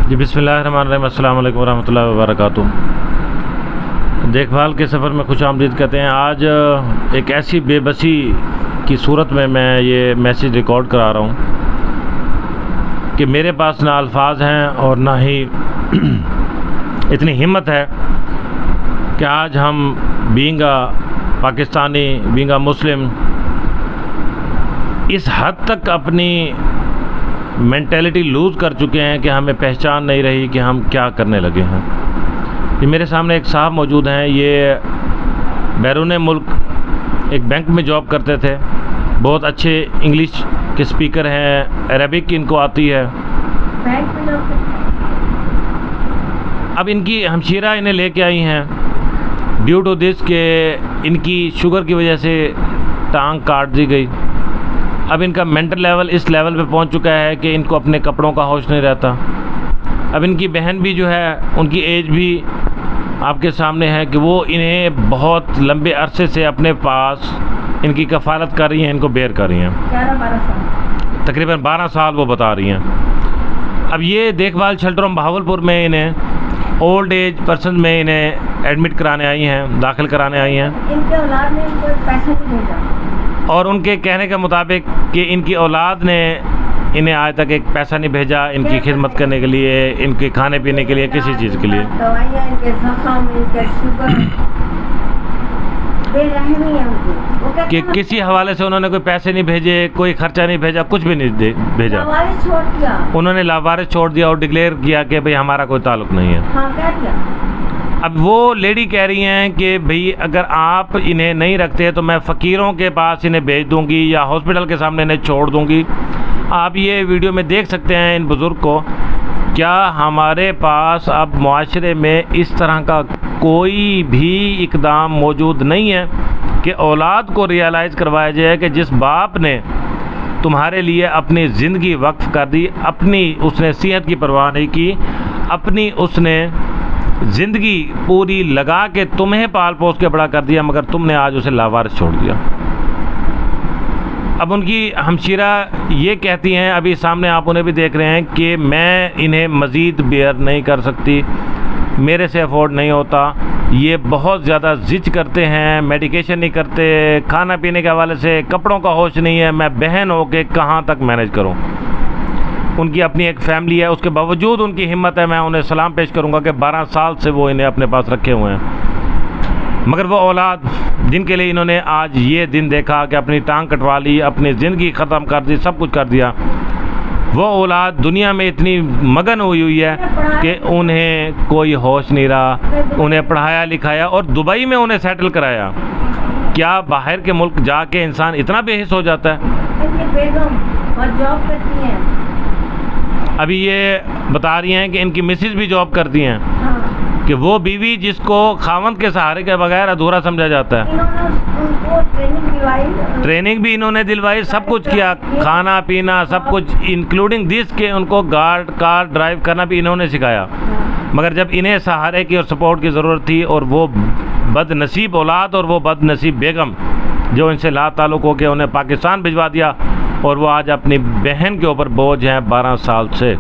जी बिस्मिल्लाहिर्रहमानिर्रहीम, अस्सलाम वालेकुम रहमतुल्लाहि व बरकातुहू। देखभाल के सफ़र में खुश आमदीद कहते हैं। आज एक ऐसी बेबसी की सूरत में मैं ये मैसेज रिकॉर्ड करा रहा हूँ कि मेरे पास ना अल्फाज हैं और ना ही इतनी हिम्मत है कि आज हम being a Pakistani, being a Muslim, इस हद तक अपनी मेंटेलिटी लूज़ कर चुके हैं कि हमें पहचान नहीं रही कि हम क्या करने लगे हैं। ये मेरे सामने एक साहब मौजूद हैं, ये बैरून मुल्क एक बैंक में जॉब करते थे, बहुत अच्छे इंग्लिश के स्पीकर हैं, अरबिक इनको आती है। बैंक में जॉब अब इनकी हमशीरा इन्हें लेके आई हैं ड्यू टू दिस के इनकी शुगर की वजह से टांग काट दी गई। अब इनका मेंटल लेवल इस लेवल पे पहुंच चुका है कि इनको अपने कपड़ों का होश नहीं रहता। अब इनकी बहन भी जो है, उनकी एज भी आपके सामने है कि वो इन्हें बहुत लंबे अरसे से अपने पास इनकी कफ़ालत कर रही हैं, इनको बेयर कर रही हैं। 11-12 साल, तकरीबन 12 साल वो बता रही हैं। अब ये देखभाल शेल्टर बहावलपुर में इन्हें ओल्ड एज पर्सन में इन्हें एडमिट कराने आई हैं, दाखिल कराने आई हैं। इनके औलाद ने इनको पैसा नहीं भेजा और उनके कहने के मुताबिक कि इनकी औलाद ने इन्हें आज तक एक पैसा नहीं भेजा इनकी खिदमत करने के लिए, इनके खाने पीने के लिए, किसी चीज़ के लिए। दवाइयाँ, इनके ज़ख्म, इनके शुगर, बेरहमी है उनकी। वो कहते कि हैं किसी हवाले से उन्होंने कोई पैसे नहीं भेजे, कोई खर्चा नहीं भेजा, कुछ भी नहीं भेजा। लावारिस छोड़ दिया। उन्होंने लावारिस छोड़ दिया और डिक्लेयर किया कि भाई हमारा कोई ताल्लुक़ नहीं है। हाँ, कह दिया। अब वो लेडी कह रही हैं कि भाई अगर आप इन्हें नहीं रखते तो मैं फ़कीरों के पास इन्हें भेज दूंगी या हॉस्पिटल के सामने इन्हें छोड़ दूंगी। आप ये वीडियो में देख सकते हैं इन बुज़ुर्ग को। क्या हमारे पास अब मुआशरे में इस तरह का कोई भी इक़दाम मौजूद नहीं है कि औलाद को रियलाइज़ करवाया जाए कि जिस बाप ने तुम्हारे लिए अपनी ज़िंदगी वक्फ़ कर दी, अपनी उसने सेहत की परवाह नहीं की, अपनी उसने ज़िंदगी पूरी लगा के तुम्हें पाल पोस के बड़ा कर दिया, मगर तुमने आज उसे लावारिस छोड़ दिया। अब उनकी हमशीरा ये कहती हैं, अभी सामने आप उन्हें भी देख रहे हैं, कि मैं इन्हें मज़ीद बेयर नहीं कर सकती, मेरे से अफोर्ड नहीं होता। ये बहुत ज़्यादा ज़िद करते हैं, मेडिकेशन नहीं करते, खाना पीने के हवाले से कपड़ों का होश नहीं है। मैं बहन हो के कहाँ तक मैनेज करूँ। उनकी अपनी एक फैमिली है, उसके बावजूद उनकी हिम्मत है। मैं उन्हें सलाम पेश करूंगा कि 12 साल से वो इन्हें अपने पास रखे हुए हैं, मगर वो औलाद जिनके लिए इन्होंने आज ये दिन देखा कि अपनी टांग कटवा ली, अपनी ज़िंदगी ख़त्म कर दी, सब कुछ कर दिया, वो औलाद दुनिया में इतनी मगन हुई है कि उन्हें कोई होश नहीं रहा। उन्हें पढ़ाया लिखाया और दुबई में उन्हें सेटल कराया। क्या बाहर के मुल्क जाके इंसान इतना बेहिस हो जाता है? इनकी बेगम और जॉब करती हैं। अभी ये बता रही हैं कि इनकी मिसेज भी जॉब करती हैं, हाँ। कि वो बीवी जिसको खावंद के सहारे के बगैर अधूरा समझा जाता है। इन्होंने उनको ट्रेनिंग दिलवाई, ट्रेनिंग भी इन्होंने दिलवाई, सब कुछ किया, खाना पीना सब कुछ, इंक्लूडिंग दिस के उनको कार ड्राइव करना भी इन्होंने सिखाया। मगर जब इन्हें सहारे की और सपोर्ट की ज़रूरत थी, और वो बदनसीब औलाद और वो बदनसीब बेगम जो इनसे ला ताल्लुक़ हो के उन्हें पाकिस्तान भिजवा दिया, और वो आज अपनी बहन के ऊपर बोझ हैं 12 साल से।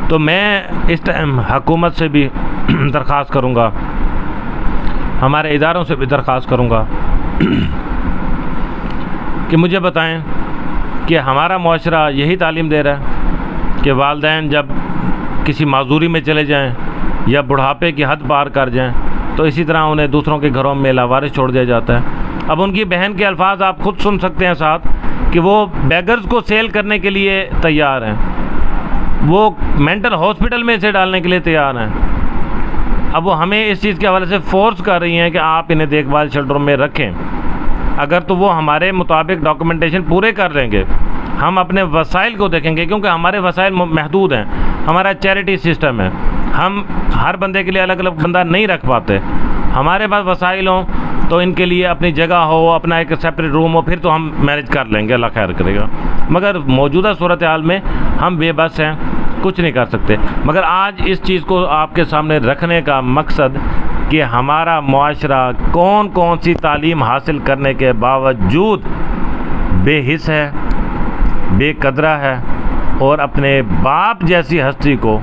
तो मैं इस टाइम हुकूमत से भी दरख्वास्त करूँगा, हमारे इदारों से भी दरख्वास्त करूँगा कि मुझे बताएं कि हमारा मुआशरा यही तालीम दे रहा है कि वालिदैन जब किसी माजूरी में चले जाएं या बुढ़ापे की हद पार कर जाएं तो इसी तरह उन्हें दूसरों के घरों में लावारिस छोड़ दिया जाता है। अब उनकी बहन के अल्फाज आप खुद सुन सकते हैं साथ, कि वो बेगर्स को सेल करने के लिए तैयार हैं, वो मेंटल हॉस्पिटल में इसे डालने के लिए तैयार हैं। अब वो हमें इस चीज़ के हवाले से फोर्स कर रही हैं कि आप इन्हें देखभाल शेल्टरों में रखें। अगर तो वो हमारे मुताबिक डॉक्यूमेंटेशन पूरे कर लेंगे, हम अपने वसाइल को देखेंगे, क्योंकि हमारे वसाइल महदूद हैं, हमारा चैरिटी सिस्टम है, हम हर बंदे के लिए अलग अलग बंदा नहीं रख पाते। हमारे पास वसाइल हों तो इनके लिए अपनी जगह हो, अपना एक सेपरेट रूम हो, फिर तो हम मैनेज कर लेंगे, अल्लाह खैर करेगा। मगर मौजूदा सूरत हाल में हम बेबस हैं, कुछ नहीं कर सकते। मगर आज इस चीज़ को आपके सामने रखने का मकसद कि हमारा मुआशरा कौन कौन सी तालीम हासिल करने के बावजूद बेहिस है, बेकदरा है, और अपने बाप जैसी हस्ती को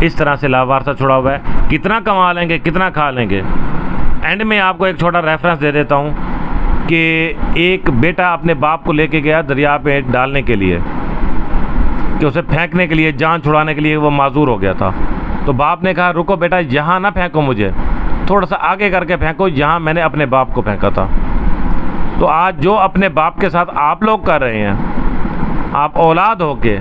इस तरह से लावारसा छुड़ा हुआ है। कितना कमा लेंगे, कितना खा लेंगे। एंड में आपको एक छोटा रेफरेंस दे देता हूँ कि एक बेटा अपने बाप को लेके गया दरिया पे डालने के लिए, कि उसे फेंकने के लिए, जान छुड़ाने के लिए वो माजूर हो गया था। तो बाप ने कहा रुको बेटा, यहाँ ना फेंको मुझे, थोड़ा सा आगे करके फेंको जहाँ मैंने अपने बाप को फेंका था। तो आज जो अपने बाप के साथ आप लोग कर रहे हैं, आप औलाद होके,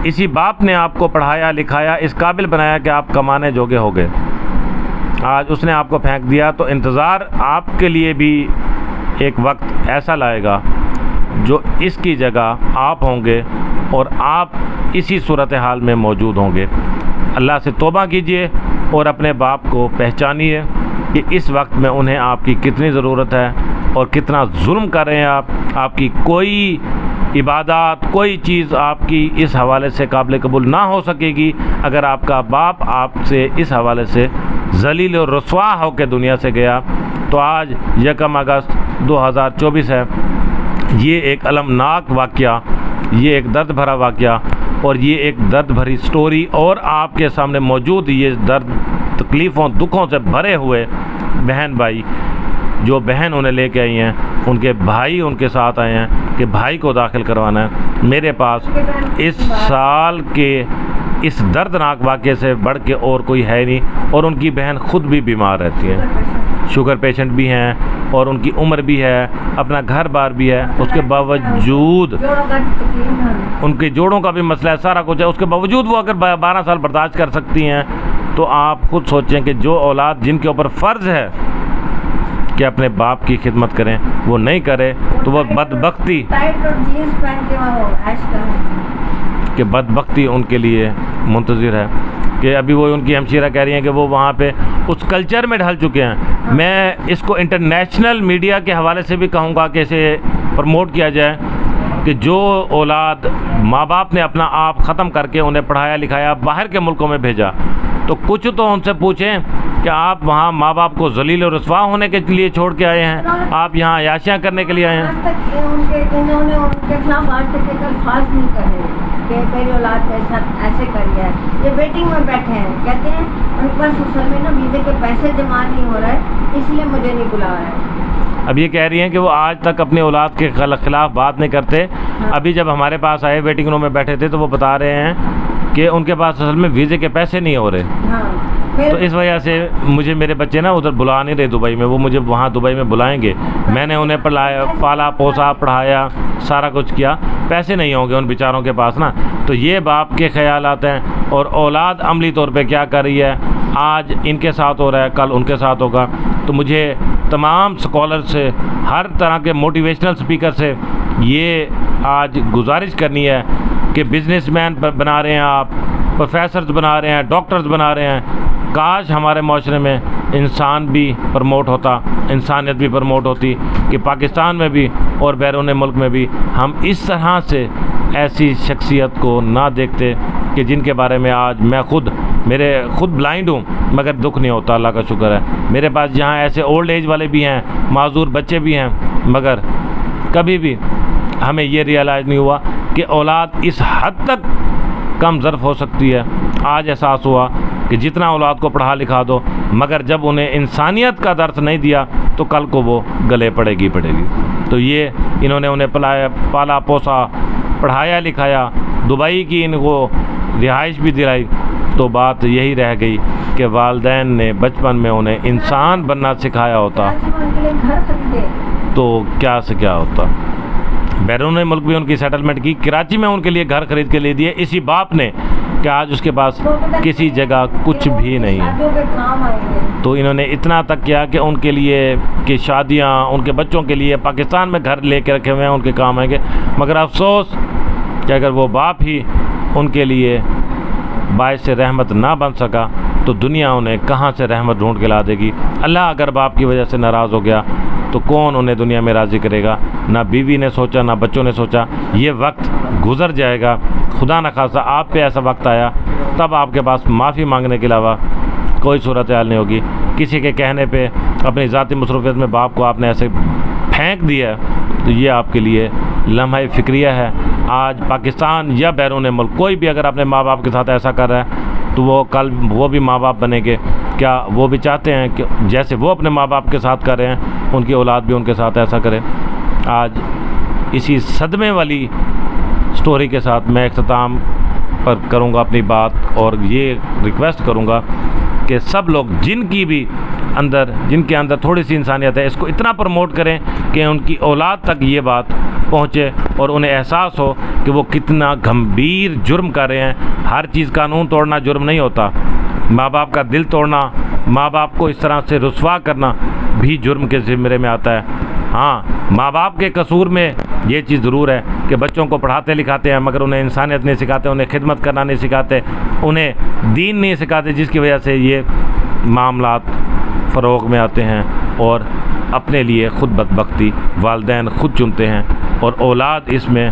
इसी बाप ने आपको पढ़ाया लिखाया, इस काबिल बनाया कि आप कमाने जोगे हो गए, आज उसने आपको फेंक दिया। तो इंतज़ार आपके लिए भी एक वक्त ऐसा लाएगा जो इसकी जगह आप होंगे और आप इसी सूरत हाल में मौजूद होंगे। अल्लाह से तौबा कीजिए और अपने बाप को पहचानिए कि इस वक्त में उन्हें आपकी कितनी ज़रूरत है और कितना जुल्म कर रहे हैं आप। आपकी कोई इबादत, कोई चीज़ आपकी इस हवाले से काबिल कबूल ना हो सकेगी अगर आपका बाप आपसे इस हवाले से जलील और रसवा होकर दुनिया से गया। तो आज 1 अगस्त 2024 है। ये एक अलमनाक वाक़या, ये एक दर्द भरा वाक़या और ये एक दर्द भरी स्टोरी, और आपके सामने मौजूद ये दर्द, तकलीफ़ों, दुखों से भरे हुए बहन भाई, जो बहन उन्हें लेके आई हैं, उनके भाई उनके साथ आए हैं कि भाई को दाखिल करवाना है। मेरे पास इस साल के इस दर्दनाक वाक़े से बढ़ के और कोई है नहीं, और उनकी बहन ख़ुद भी बीमार रहती हैं, शुगर पेशेंट भी हैं और उनकी उम्र भी है, अपना घर बार भी है, उसके बावजूद उनके जोड़ों का भी मसला है, सारा कुछ है, उसके बावजूद वो अगर 12 साल बर्दाश्त कर सकती हैं, तो आप खुद सोचें कि जो औलाद जिनके ऊपर फ़र्ज़ है कि अपने बाप की खिदमत करें, वो नहीं करे तो वह बदबख्ती कि बदबख्ती उनके लिए मुंतज़िर है। कि अभी वो उनकी हमशीरा कह रही हैं कि वो वहाँ पे उस कल्चर में ढल चुके हैं। मैं इसको इंटरनेशनल मीडिया के हवाले से भी कहूँगा कि इसे प्रमोट किया जाए कि जो औलाद माँ बाप ने अपना आप ख़त्म करके उन्हें पढ़ाया लिखाया, बाहर के मुल्कों में भेजा, तो कुछ तो उनसे पूछें कि आप वहाँ माँ बाप को जलील और रसवा होने के लिए छोड़ के आए हैं, आप यहाँ अयाशियाँ करने के लिए आए हैं। इन्होंने उनके खिलाफ आज तक एक अल्फाज नहीं कहे कि मेरी औलाद मेरे साथ ऐसे करी है। ये वेटिंग में बैठे हैं, कहते हैं उनके पास असल में ना वीज़े के पैसे जमा नहीं हो रहे, इसलिए मुझे नहीं बुला रहा है। अब ये कह रही हैं कि वो आज तक अपनी औलाद के खिलाफ बात नहीं करते। हाँ। अभी जब हमारे पास आए, वेटिंग रूम में बैठे थे, तो वो बता रहे हैं कि उनके पास असल में वीज़े के पैसे नहीं हो रहे। हाँ। तो इस वजह से मुझे मेरे बच्चे ना उधर बुला नहीं रहे दुबई में, वो मुझे वहाँ दुबई में बुलाएंगे। मैंने उन्हें पाला पोसा, पढ़ाया, सारा कुछ किया, पैसे नहीं होंगे उन बेचारों के पास ना। तो ये बाप के ख्याल आते हैं, और औलाद अमली तौर पे क्या कर रही है, आज इनके साथ हो रहा है, कल उनके साथ होगा। तो मुझे तमाम स्कॉलर से, हर तरह के मोटिवेशनल स्पीकर से ये आज गुजारिश करनी है कि बिजनेसमैन बना रहे हैं आप, प्रोफेसर्स बना रहे हैं, डॉक्टर्स बना रहे हैं, काश हमारे माशरे में इंसान भी प्रमोट होता, इंसानियत भी प्रमोट होती, कि पाकिस्तान में भी और बैरून मुल्क में भी हम इस तरह से ऐसी शख्सियत को ना देखते कि जिनके बारे में आज मैं मेरे खुद ब्लाइंड हूँ, मगर दुख नहीं होता, अल्लाह का शुक्र है। मेरे पास यहाँ ऐसे ओल्ड एज वाले भी हैं, माजूर बच्चे भी हैं, मगर कभी भी हमें ये रियलाइज़ नहीं हुआ कि औलाद इस हद तक कम ज़र्फ़ हो सकती है। आज एहसास हुआ कि जितना औलाद को पढ़ा लिखा दो, मगर जब उन्हें इंसानियत का दर्स नहीं दिया तो कल को वो गले पड़ेगी। तो ये इन्होंने उन्हें पाला पोसा, पढ़ाया लिखाया, दुबई की इनको रिहाइश भी दिलाई। तो बात यही रह गई कि वालिदैन ने बचपन में उन्हें इंसान बनना सिखाया होता तो क्या से क्या होता। बैरून मुल्क भी उनकी सेटलमेंट की, कराची में उनके लिए घर खरीद के ले दिए इसी बाप ने कि आज उसके पास किसी जगह कुछ भी नहीं है। तो इन्होंने इतना तक किया कि उनके लिए कि शादियां, उनके बच्चों के लिए पाकिस्तान में घर लेके रखे हुए हैं, उनके काम आएंगे। मगर अफसोस कि अगर वो बाप ही उनके लिए बायस से रहमत ना बन सका तो दुनिया उन्हें कहाँ से रहमत ढूंढ के ला देगी। अल्लाह अगर बाप की वजह से नाराज़ हो गया तो कौन उन्हें दुनिया में राज़ी करेगा। ना बीवी ने सोचा, ना बच्चों ने सोचा। ये वक्त गुज़र जाएगा, खुदा न खासा आप पे ऐसा वक्त आया तब आपके पास माफ़ी मांगने के अलावा कोई सूरत हाल नहीं होगी। किसी के कहने पे अपनी ज़ाती मसरूफियत में बाप को आपने ऐसे फेंक दिया तो ये आपके लिए लम्हा फ़िक्रिया है। आज पाकिस्तान या बैरून मुल्क कोई भी अगर अपने माँ बाप के साथ ऐसा कर रहा है तो वो कल वो भी माँ बाप बनेंगे। क्या वो भी चाहते हैं कि जैसे वो अपने माँ बाप के साथ कर रहे हैं उनकी औलाद भी उनके साथ ऐसा करे? आज इसी सदमे वाली स्टोरी के साथ मैं इख्तिताम पर करूँगा अपनी बात, और ये रिक्वेस्ट करूँगा कि सब लोग जिनके अंदर थोड़ी सी इंसानियत है, इसको इतना प्रमोट करें कि उनकी औलाद तक ये बात पहुँचे और उन्हें एहसास हो कि वो कितना गंभीर जुर्म कर रहे हैं। हर चीज़ कानून तोड़ना जुर्म नहीं होता, माँ बाप का दिल तोड़ना, माँ बाप को इस तरह से रुस्वा करना भी जुर्म के ज़िम्मे में आता है। हाँ, माँ बाप के कसूर में ये चीज़ ज़रूर है कि बच्चों को पढ़ाते लिखाते हैं मगर उन्हें इंसानियत नहीं सिखाते, उन्हें खिदमत करना नहीं सिखाते, उन्हें दीन नहीं सिखाते, जिसकी वजह से ये मामलात फ़रोग में आते हैं और अपने लिए ख़ुद बदबख्ती वालिदैन ख़ुद चुनते हैं और औलाद इसमें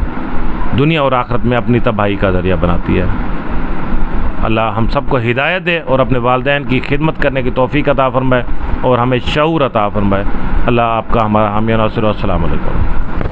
दुनिया और आखिरत में अपनी तबाही का ज़रिया बनाती है। अल्लाह हम सबको हिदायत दे और अपने वालिदैन की खिदमत करने की तौफ़ीक़ अता फ़रमाए और हमें शऊर अता फ़रमाए। अल्लाह आपका हमारा हामी नासिर। अस्सलामु अलैकुम।